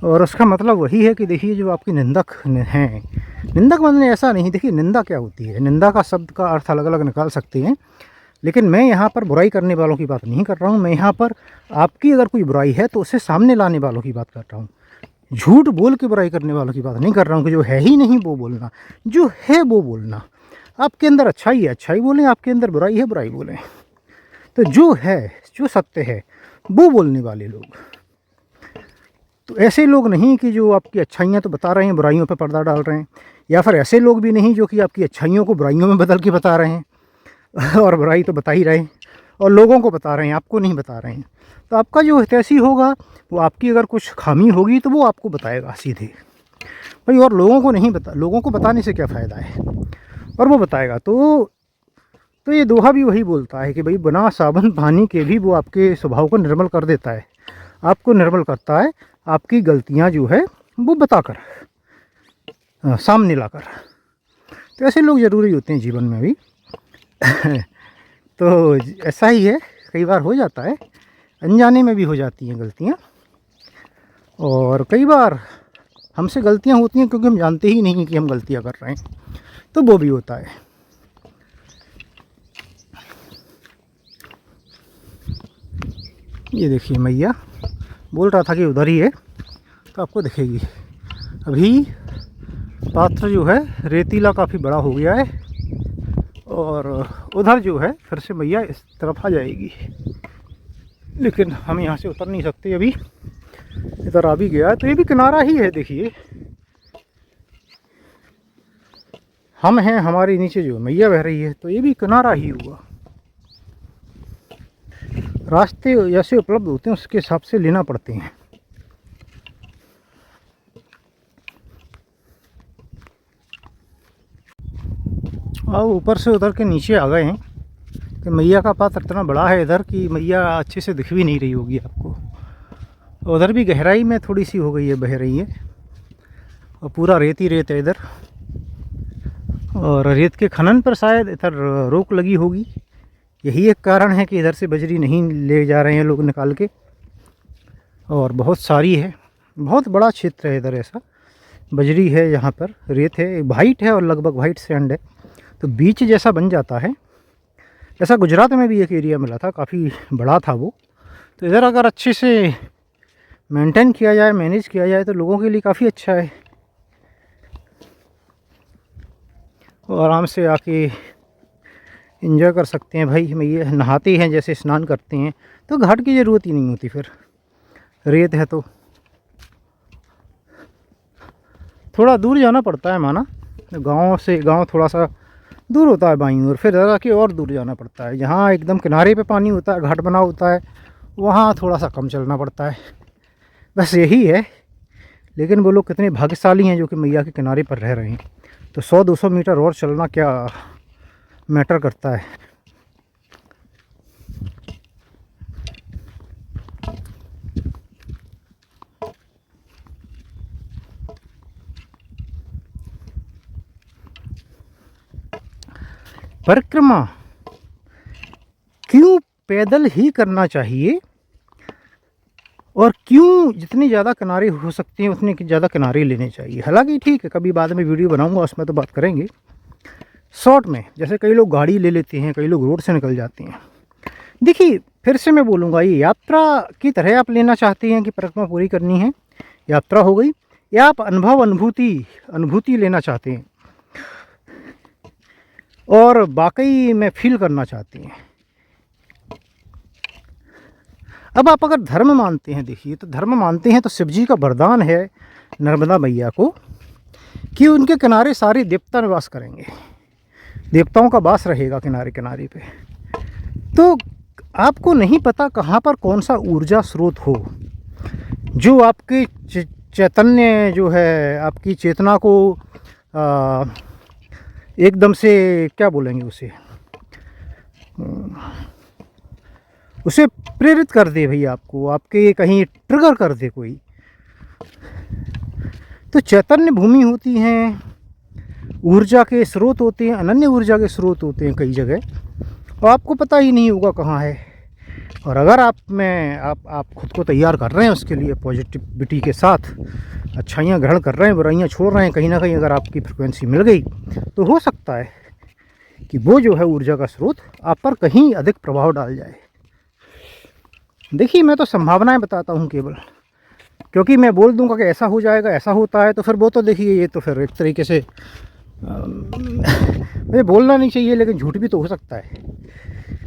और उसका मतलब वही है कि देखिए जो आपकी निंदक हैं, निंदक मतलब ऐसा नहीं, देखिए निंदा क्या होती है, निंदा का शब्द का अर्थ अलग अलग निकाल सकते हैं, लेकिन मैं यहाँ पर बुराई करने वालों की बात नहीं कर रहा हूँ। मैं यहाँ पर आपकी अगर कोई बुराई है तो उसे सामने लाने वालों की बात कर रहा हूँ। झूठ बोल के बुराई करने वालों की बात नहीं कर रहा हूँ कि जो है ही नहीं वो बोलना, जो है वो बोलना। आपके अंदर अच्छाई है अच्छाई बोलें, आपके अंदर बुराई है बुराई बोलें। तो जो है, जो सत्य है वो बोलने वाले लोग, तो ऐसे लोग नहीं कि जो आपकी अच्छाइयाँ तो बता रहे हैं, बुराइयों पर पर्दा डाल रहे हैं, या फिर ऐसे लोग भी नहीं जो कि आपकी अच्छाइयों को बुराइयों में बदल के बता रहे हैं और बुराई तो बता ही रहे हैं और लोगों को बता रहे हैं, आपको नहीं बता रहे हैं। तो आपका जो हितैषी होगा वो आपकी अगर कुछ खामी होगी तो वो आपको बताएगा सीधे भाई, और लोगों को नहीं बता, लोगों को बताने से क्या फ़ायदा है, और वो बताएगा। तो ये दोहा भी वही बोलता है कि भाई बिना साबुन पानी के भी वो आपके स्वभाव को निर्मल कर देता है, आपको निर्मल करता है, आपकी गलतियां जो है वो बताकर, सामने लाकर। तो ऐसे लोग ज़रूरी होते हैं जीवन में भी तो ऐसा ही है, कई बार हो जाता है, अनजाने में भी हो जाती हैं गलतियाँ, और कई बार हमसे गलतियाँ होती हैं क्योंकि हम जानते ही नहीं कि हम गलतियाँ कर रहे हैं, तो वो भी होता है। ये देखिए मैया बोल रहा था कि उधर ही है, तो आपको दिखेगी। अभी पात्र जो है रेतीला काफ़ी बड़ा हो गया है, और उधर जो है फिर से मैया इस तरफ आ जाएगी, लेकिन हम यहाँ से उतर नहीं सकते, अभी इधर आ भी गया है। तो ये भी किनारा ही है, देखिए हम हैं, हमारे नीचे जो मैया बह रही है, तो ये भी किनारा ही हुआ। रास्ते जैसे उपलब्ध होते हैं उसके हिसाब से लेना पड़ते हैं। अब ऊपर से उतर के नीचे आ गए हैं कि मैया का पात्र इतना बड़ा है इधर कि मैया अच्छे से दिख भी नहीं रही होगी आपको। उधर भी गहराई में थोड़ी सी हो गई है, बह रही है, और पूरा रेत ही रेत है इधर, और रेत के खनन पर शायद इधर रोक लगी होगी। यही एक कारण है कि इधर से बजरी नहीं ले जा रहे हैं लोग निकाल के, और बहुत सारी है, बहुत बड़ा क्षेत्र है इधर, ऐसा बजरी है, यहाँ पर रेत है, वाइट है और लगभग वाइट सैंड है, तो बीच जैसा बन जाता है। ऐसा गुजरात में भी एक एरिया मिला था, काफ़ी बड़ा था वो। तो इधर अगर अच्छे से मेंटेन किया जाए, मैनेज किया जाए, तो लोगों के लिए काफ़ी अच्छा है, और आराम से आके एंजॉय कर सकते हैं। भाई मैया नहाते हैं, जैसे स्नान करते हैं, तो घाट की ज़रूरत ही नहीं होती, फिर रेत है तो। थोड़ा दूर जाना पड़ता है माना, गांव से गांव थोड़ा सा दूर होता है बाईं ओर, फिर ज़रा कि और दूर जाना पड़ता है। जहाँ एकदम किनारे पे पानी होता है, घाट बना होता है, वहाँ थोड़ा सा कम चलना पड़ता है, बस यही है। लेकिन वो लोग कितने भाग्यशाली हैं जो कि मैया के किनारे पर रह रहे हैं। तो 100-200 मीटर और चलना क्या मैटर करता है। परिक्रमा क्यों पैदल ही करना चाहिए, और क्यों जितनी ज़्यादा किनारे हो सकते हैं उतने ज़्यादा किनारे लेने चाहिए। हालांकि ठीक है, कभी बाद में वीडियो बनाऊंगा उसमें तो बात करेंगे। शॉर्ट में जैसे कई लोग गाड़ी ले लेते हैं, कई लोग रोड से निकल जाते हैं। देखिए फिर से मैं बोलूँगा, ये यात्रा की तरह आप लेना चाहते हैं कि परिक्रमा पूरी करनी है, यात्रा हो गई, या आप अनुभूति लेना चाहते हैं और वाकई में फील करना चाहते हैं। अब आप अगर धर्म मानते हैं, देखिए तो धर्म मानते हैं तो शिव जी का वरदान है नर्मदा मैया को कि उनके किनारे सारे देवता निवास करेंगे, देवताओं का वास रहेगा किनारे किनारे पे। तो आपको नहीं पता कहाँ पर कौन सा ऊर्जा स्रोत हो जो आपके चैतन्य जो है, आपकी चेतना को एकदम से क्या बोलेंगे उसे प्रेरित कर दे भाई, आपको आपके कहीं ट्रिगर कर दे कोई। तो चैतन्य भूमि होती हैं, ऊर्जा के स्रोत होते हैं, अनन्य ऊर्जा के स्रोत होते हैं कई जगह, और आपको पता ही नहीं होगा कहाँ है। और अगर आप खुद को तैयार कर रहे हैं उसके लिए पॉजिटिविटी के साथ, अच्छाइयाँ ग्रहण कर रहे हैं, बुराइयाँ छोड़ रहे हैं, कहीं ना कहीं अगर आपकी फ्रिक्वेंसी मिल गई तो हो सकता है कि वो जो है ऊर्जा का स्रोत आप पर कहीं अधिक प्रभाव डाल जाए। देखिए मैं तो संभावनाएं बताता हूँ केवल, क्योंकि मैं बोल दूंगा कि ऐसा हो जाएगा, ऐसा होता है, तो फिर वो तो देखिए ये तो फिर एक तरीके से मुझे बोलना नहीं चाहिए लेकिन झूठ भी तो हो सकता है।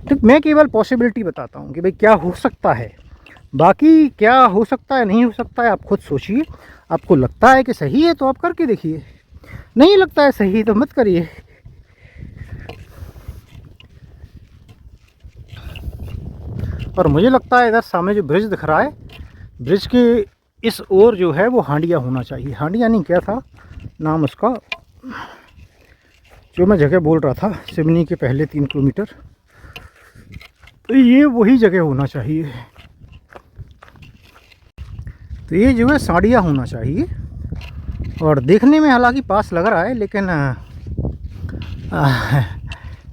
तो मैं केवल पॉसिबिलिटी बताता हूँ कि भाई क्या हो सकता है, बाकी क्या हो सकता है नहीं हो सकता है आप खुद सोचिए। आपको लगता है कि सही है तो आप करके देखिए, नहीं लगता है सही तो मत करिए। और मुझे लगता है इधर सामने जो ब्रिज दिख रहा है, ब्रिज के इस ओर जो है वो हांडिया होना चाहिए। हांडिया नहीं, क्या था नाम उसका, जो मैं जगह बोल रहा था सिवनी के पहले 3 किलोमीटर, तो ये वही जगह होना चाहिए। तो ये जो है सांडिया होना चाहिए। और देखने में हालांकि पास लग रहा है लेकिन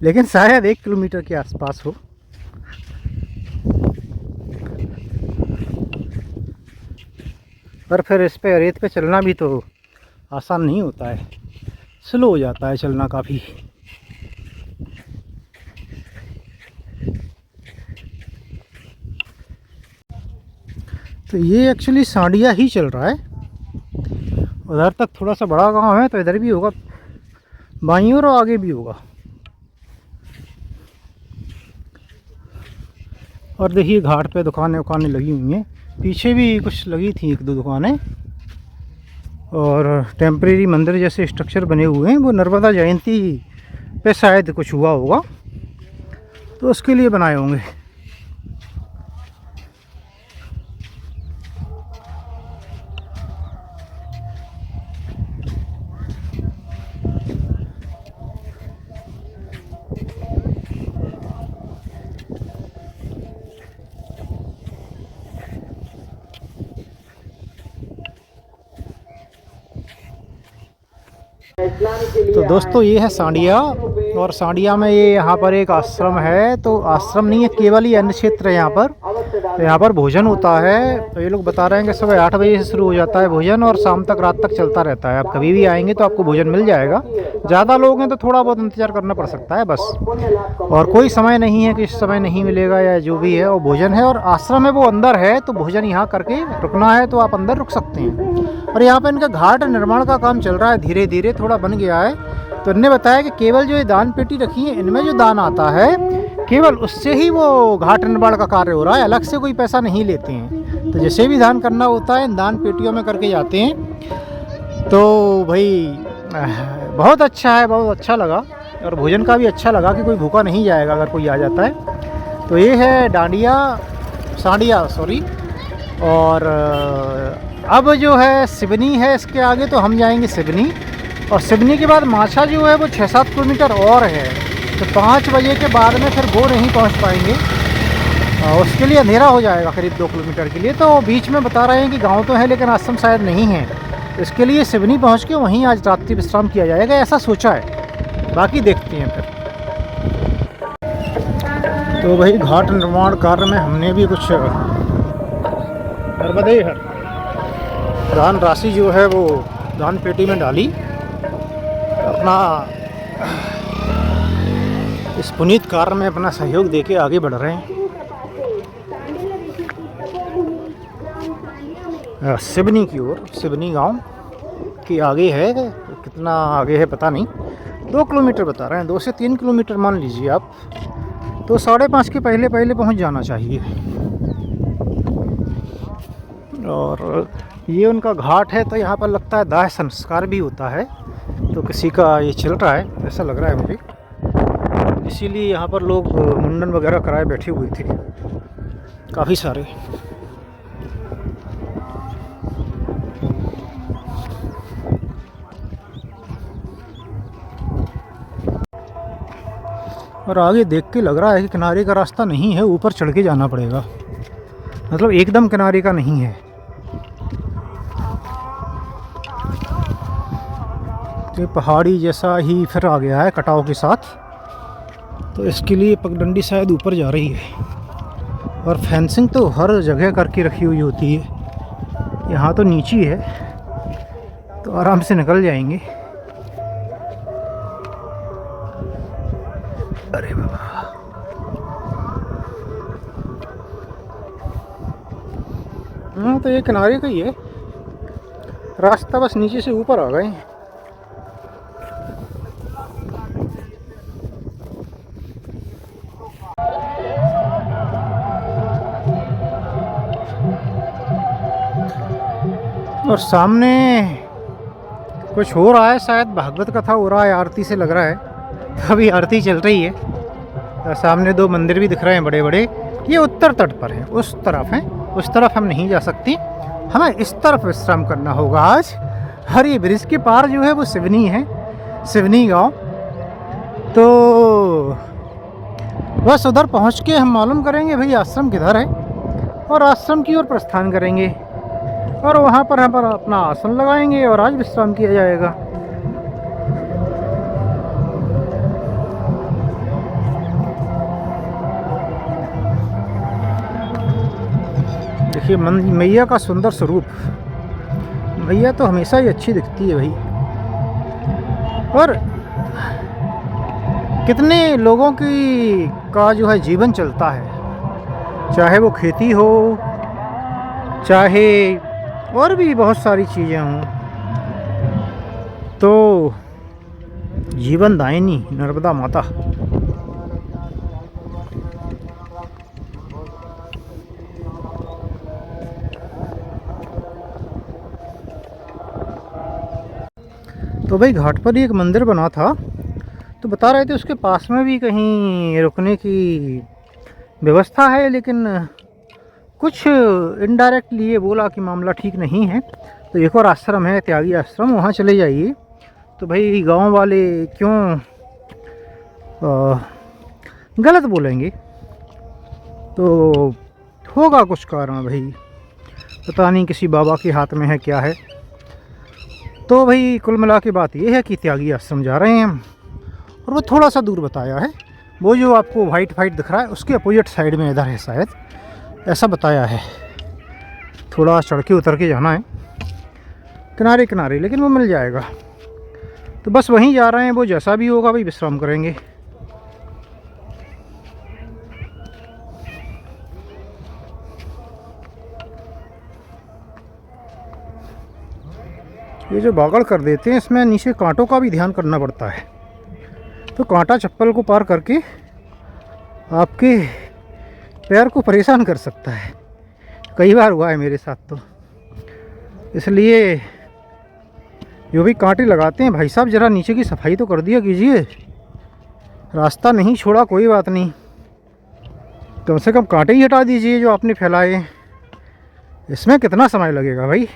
लेकिन शायद 1 किलोमीटर के आसपास हो। पर फिर इस पे रेत पे चलना भी तो आसान नहीं होता है, स्लो हो जाता है चलना काफ़ी। तो ये एक्चुअली सांडिया ही चल रहा है। उधर तक थोड़ा सा बड़ा गांव है तो इधर भी होगा, बाईं ओर और आगे भी होगा। और देखिए घाट पे दुकानें उकानें लगी हुई हैं, पीछे भी कुछ लगी थी 1-2 दुकानें। और टेम्परेरी मंदिर जैसे स्ट्रक्चर बने हुए हैं, वो नर्मदा जयंती पे शायद कुछ हुआ होगा तो उसके लिए बनाए होंगे। तो दोस्तों ये है सांडिया, और सांडिया में ये यहाँ पर एक आश्रम है, तो आश्रम नहीं है केवल ही अन्य क्षेत्र है यहाँ पर। तो यहाँ पर भोजन होता है, तो ये लोग बता रहे हैं कि सुबह 8 बजे से शुरू हो जाता है भोजन और शाम तक रात तक चलता रहता है। आप कभी भी आएंगे तो आपको भोजन मिल जाएगा। ज़्यादा लोग हैं तो थोड़ा बहुत इंतज़ार करना पड़ सकता है बस, और कोई समय नहीं है कि इस समय नहीं मिलेगा या जो भी है, वो भोजन है। और आश्रम है वो अंदर है, तो भोजन यहाँ करके रुकना है तो आप अंदर रुक सकते हैं। और यहाँ पर इनका घाट निर्माण का काम चल रहा है, धीरे धीरे थोड़ा बन गया है। तो इनने बताया कि केवल जो ये दान पेटी रखी है इनमें जो दान आता है केवल उससे ही वो घाट निर्माण का कार्य हो रहा है, अलग से कोई पैसा नहीं लेते हैं। तो जैसे भी दान करना होता है इन दान पेटियों में करके जाते हैं। तो भाई बहुत अच्छा है, बहुत अच्छा लगा। और भोजन का भी अच्छा लगा कि कोई भूखा नहीं जाएगा अगर कोई आ जाता है। तो ये है सांडिया सॉरी। और अब जो है सिवनी है, इसके आगे तो हम जाएंगे सिवनी, और सिवनी के बाद माछा जो है वो 6-7 किलोमीटर और है। तो 5 बजे के बाद में फिर वो नहीं पहुंच पाएंगे, उसके लिए अंधेरा हो जाएगा करीब 2 किलोमीटर के लिए। तो बीच में बता रहे हैं कि गांव तो है लेकिन आश्रम शायद नहीं है, इसके लिए सिवनी पहुंच के वहीं आज रात्रि विश्राम किया जाएगा, ऐसा सोचा है। बाकी देखते हैं फिर। तो भाई घाट निर्माण कार्य में हमने भी कुछ नर्मदे दान राशि जो है वो दान पेटी में डाली, अपना इस पुनीत कार्य में अपना सहयोग देके आगे बढ़ रहे हैं। सिवनी की ओर, सिवनी गांव के आगे है, कितना आगे है पता नहीं, 2 किलोमीटर बता रहे हैं, 2 से 3 किलोमीटर मान लीजिए आप। तो 5:30 के पहले पहले पहुंच जाना चाहिए। और ये उनका घाट है, तो यहाँ पर लगता है दाह संस्कार भी होता है, तो किसी का ये चल रहा है ऐसा लग रहा है मुझे, इसीलिए यहाँ पर लोग मुंडन वगैरह कराए बैठे हुए थे काफ़ी सारे। और आगे देख के लग रहा है कि किनारे का रास्ता नहीं है, ऊपर चढ़ के जाना पड़ेगा, मतलब एकदम किनारे का नहीं है। तो पहाड़ी जैसा ही फिर आ गया है कटाव के साथ, तो इसके लिए पगडंडी शायद ऊपर जा रही है। और फेंसिंग तो हर जगह करके रखी हुई होती है, यहाँ तो नीची है तो आराम से निकल जाएंगे। अरे बाबा हाँ, तो ये किनारे का ही है रास्ता, बस नीचे से ऊपर आ गए। और सामने कुछ हो रहा है, शायद भागवत कथा हो रहा है, आरती से लग रहा है। अभी आरती चल रही है। और सामने दो मंदिर भी दिख रहे हैं बड़े बड़े। ये उत्तर तट पर है, उस तरफ है, उस तरफ हम नहीं जा सकती, हमें इस तरफ विश्राम करना होगा आज। और ये ब्रिज के पार जो है वो सिवनी है, सिवनी गांव। तो बस उधर पहुंच के हम मालूम करेंगे भाई आश्रम किधर है, और आश्रम की ओर प्रस्थान करेंगे, और वहाँ पर हम अपना आसन लगाएंगे और आज विश्राम किया जाएगा। देखिए मैया का सुंदर स्वरूप। मैया तो हमेशा ही अच्छी दिखती है भाई। और कितने लोगों की का जो है जीवन चलता है, चाहे वो खेती हो, चाहे और भी बहुत सारी चीज़ें हों, तो जीवन दायिनी नर्मदा माता। तो भाई घाट पर ही एक मंदिर बना था, तो बता रहे थे उसके पास में भी कहीं रुकने की व्यवस्था है, लेकिन कुछ इनडायरेक्टली ये बोला कि मामला ठीक नहीं है। तो एक और आश्रम है, त्यागी आश्रम, वहाँ चले जाइए। तो भाई गांव वाले क्यों गलत बोलेंगे, तो होगा कुछ कारण भाई, पता नहीं किसी बाबा के हाथ में है क्या है। तो भाई कुल मिला के बात ये है कि त्यागी आश्रम जा रहे हैं हम, और वो थोड़ा सा दूर बताया है। वो जो आपको वाइट वाइट दिख रहा है उसके अपोजिट साइड में इधर है शायद, ऐसा बताया है। थोड़ा चढ़ के उतर के जाना है किनारे किनारे, लेकिन वो मिल जाएगा। तो बस वहीं जा रहे हैं, वो जैसा भी होगा भाई विश्राम करेंगे। ये जो बागड़ कर देते हैं, इसमें नीचे कांटों का भी ध्यान करना पड़ता है। तो कांटा चप्पल को पार करके आपके पैर को परेशान कर सकता है, कई बार हुआ है मेरे साथ। तो इसलिए जो भी कांटे लगाते हैं भाई साहब, ज़रा नीचे की सफाई तो कर दिया कीजिए। रास्ता नहीं छोड़ा कोई बात नहीं, कम से कम कांटे ही हटा दीजिए जो आपने फैलाए हैं। इसमें कितना समय लगेगा भाई।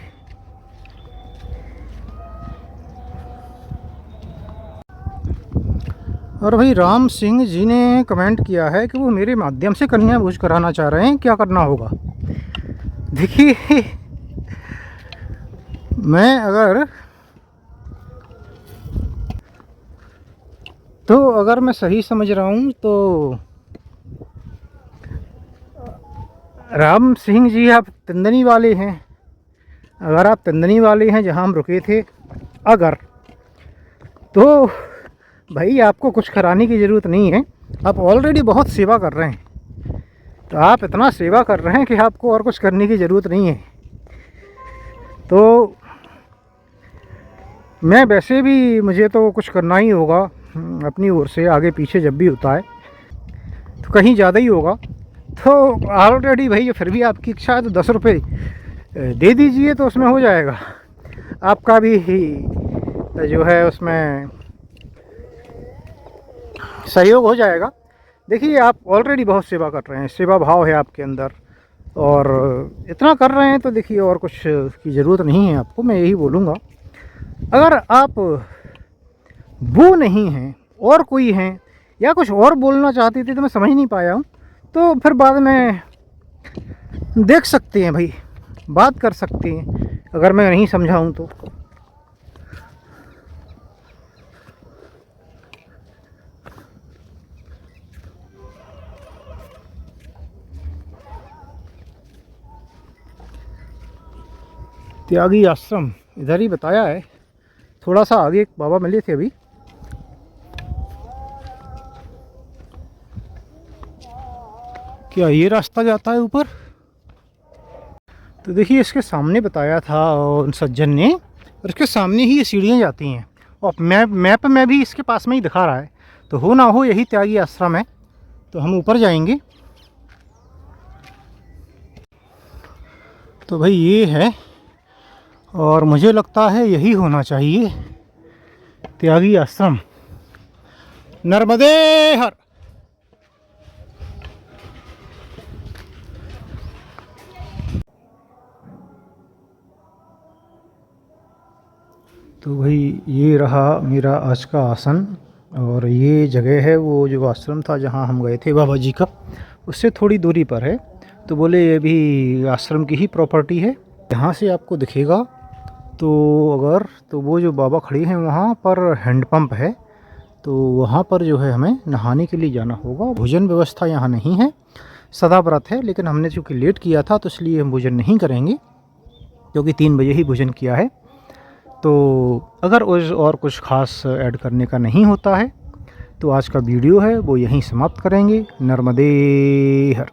और भाई राम सिंह जी ने कमेंट किया है कि वो मेरे माध्यम से कन्या भोज कराना चाह रहे हैं, क्या करना होगा। देखिए मैं अगर मैं सही समझ रहा हूँ तो राम सिंह जी आप तंदनी वाले हैं। अगर आप तंदनी वाले हैं जहाँ हम रुके थे, अगर, तो भाई आपको कुछ कराने की ज़रूरत नहीं है, आप ऑलरेडी बहुत सेवा कर रहे हैं। तो आप इतना सेवा कर रहे हैं कि आपको और कुछ करने की ज़रूरत नहीं है। तो मैं वैसे भी, मुझे तो कुछ करना ही होगा अपनी ओर से, आगे पीछे जब भी होता है तो कहीं ज़्यादा ही होगा। तो ऑलरेडी भाई फिर भी आपकी इच्छा है तो 10 रुपये दे दीजिए, तो उसमें हो जाएगा, आपका भी जो है उसमें सहयोग हो जाएगा। देखिए आप ऑलरेडी बहुत सेवा कर रहे हैं, सेवा भाव है आपके अंदर, और इतना कर रहे हैं तो देखिए और कुछ की ज़रूरत नहीं है आपको, मैं यही बोलूँगा। अगर आप वो नहीं हैं और कोई हैं, या कुछ और बोलना चाहती थी तो मैं समझ नहीं पाया हूँ, तो फिर बाद में देख सकते हैं भाई, बात कर सकते हैं अगर मैं नहीं समझाऊँ तो। त्यागी आश्रम इधर ही बताया है, थोड़ा सा आगे एक बाबा मिले थे अभी। क्या ये रास्ता जाता है ऊपर? तो देखिए इसके सामने बताया था उन सज्जन ने, और इसके सामने ही ये सीढ़ियाँ जाती हैं, और मैप में भी इसके पास में ही दिखा रहा है। तो हो ना हो यही त्यागी आश्रम है। तो हम ऊपर जाएंगे। तो भाई ये है, और मुझे लगता है यही होना चाहिए त्यागी आश्रम। नर्मदे हर। तो भाई ये रहा मेरा आज का आसन, और ये जगह है वो जो आश्रम था जहाँ हम गए थे बाबा जी का, उससे थोड़ी दूरी पर है। तो बोले ये भी आश्रम की ही प्रॉपर्टी है। यहाँ से आपको दिखेगा तो अगर तो वो जो बाबा खड़े हैं वहाँ पर हैंडपम्प है, तो वहाँ पर जो है हमें नहाने के लिए जाना होगा। भोजन व्यवस्था यहाँ नहीं है, सदा व्रत है, लेकिन हमने चूँकि लेट किया था तो इसलिए हम भोजन नहीं करेंगे, क्योंकि 3 बजे ही भोजन किया है। तो अगर और कुछ ख़ास ऐड करने का नहीं होता है तो आज का वीडियो है वो यहीं समाप्त करेंगे। नर्मदे हर।